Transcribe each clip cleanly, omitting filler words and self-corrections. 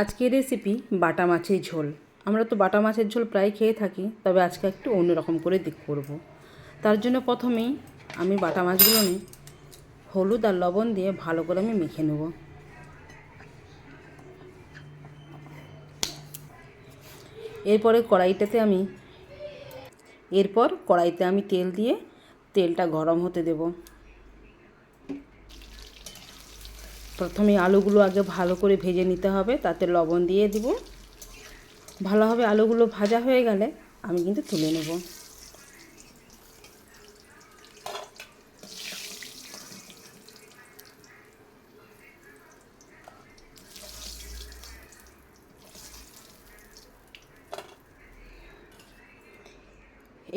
আজকের রেসিপি বাটা মাছের ঝোল। আমরা তো বাটা মাছের ঝোল প্রায় খেয়ে থাকি, তবে আজকে একটু অন্যরকম করে করব। তার জন্য প্রথমেই আমি বাটা মাছগুলো নিয়ে হলুদ আর লবণ দিয়ে ভালো করে আমি মেখে নেব। এরপরে কড়াইতে আমি তেল দিয়ে তেলটা গরম হতে দেব। প্রথমে আলুগুলো আগে ভালো করে ভেজে নিতে হবে, তাতে লবণ দিয়ে দিব। ভালোভাবে আলুগুলো ভাজা হয়ে গেলে আমি কিন্তু তুলে নেব।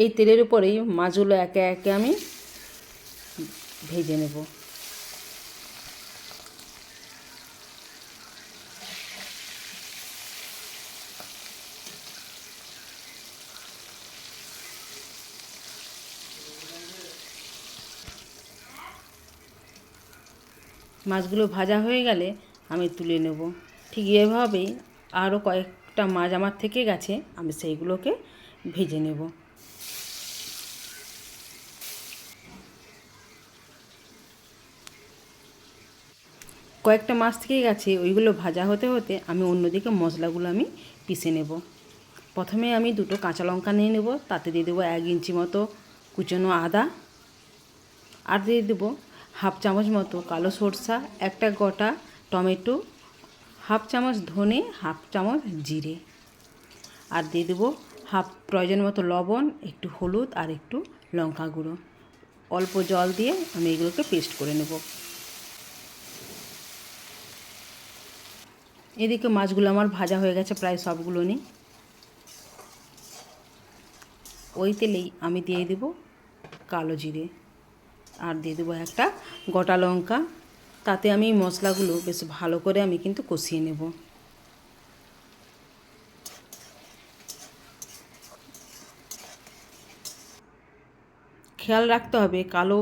এই তেলের উপরেই মাছগুলো একে একে আমি ভেজে নেব। মাছগুলো ভাজা হয়ে গেলে আমি তুলে নেব। ঠিক এভাবেই আরও কয়েকটা মাছ আমার থেকে গেছে, আমি সেইগুলোকে ভেজে নেব। কয়েকটা মাছ থেকে গেছে, ওইগুলো ভাজা হতে হতে আমি অন্যদিকে মশলাগুলো আমি পিষে নেব। প্রথমে আমি দুটো কাঁচা লঙ্কা নিয়ে নেব, তাতে দিয়ে দেবো 1 ইঞ্চি মতো কুচনো আদা, আর দিয়ে দেবো হাফ চামচ মতো কালো সরষা, একটা গোটা টমেটো, হাফ চামচ ধনে, হাফ চামচ জিরে, আর দিয়ে দেবো প্রয়োজন মতো লবণ, একটু হলুদ আর একটু লঙ্কা গুঁড়ো। অল্প জল দিয়ে আমি এগুলোকে পেস্ট করে নেব। এদিকে মাছগুলো আমার ভাজা হয়ে গেছে প্রায় সবগুলো নিয়ে। ওই তেলেই আমি দিয়ে দেব কালো জিরে, আর দিয়ে দেবো একটা গোটা লঙ্কা। তাতে আমি মশলাগুলো বেশ ভালো করে আমি কিন্তু কষিয়ে নেব। খেয়াল রাখতে হবে কালো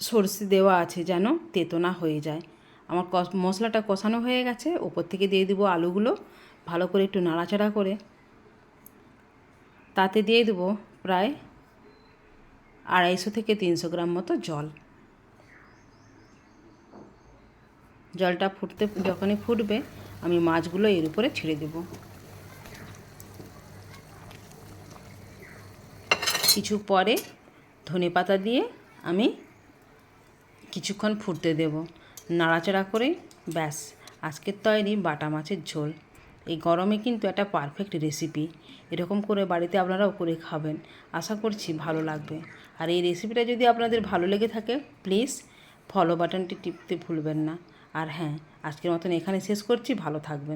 সরষে দেওয়া আছে যেন তেতো না হয়ে যায়। আমার মশলাটা কষানো হয়ে গেছে, ওপর থেকে দিয়ে দেবো আলুগুলো। ভালো করে একটু নাড়াচাড়া করে তাতে দিয়ে দেবো প্রায় 250 থেকে 300 গ্রাম মতো জল। জলটা যখনই ফুটবে আমি মাছগুলো এর উপরে ছেড়ে দেব। কিছু পরে ধনেপাতা দিয়ে আমি কিছুক্ষণ ফুটতে দেব, নাড়াচাড়া করে। ব্যাস, আজকের তৈরি বাটা মাছের ঝোল। এই গরমে কিন্তু একটা পারফেক্ট রেসিপি। এরকম করে বাড়িতে আপনারাও করে খাবেন, আশা করছি ভালো লাগবে। আর এই রেসিপিটা যদি আপনাদের ভালো লেগে থাকে, প্লিজ ফলো বাটনটি টিপতে ভুলবেন না। আর হ্যাঁ, আজকের মতন এখানে শেষ করছি। ভালো থাকবেন।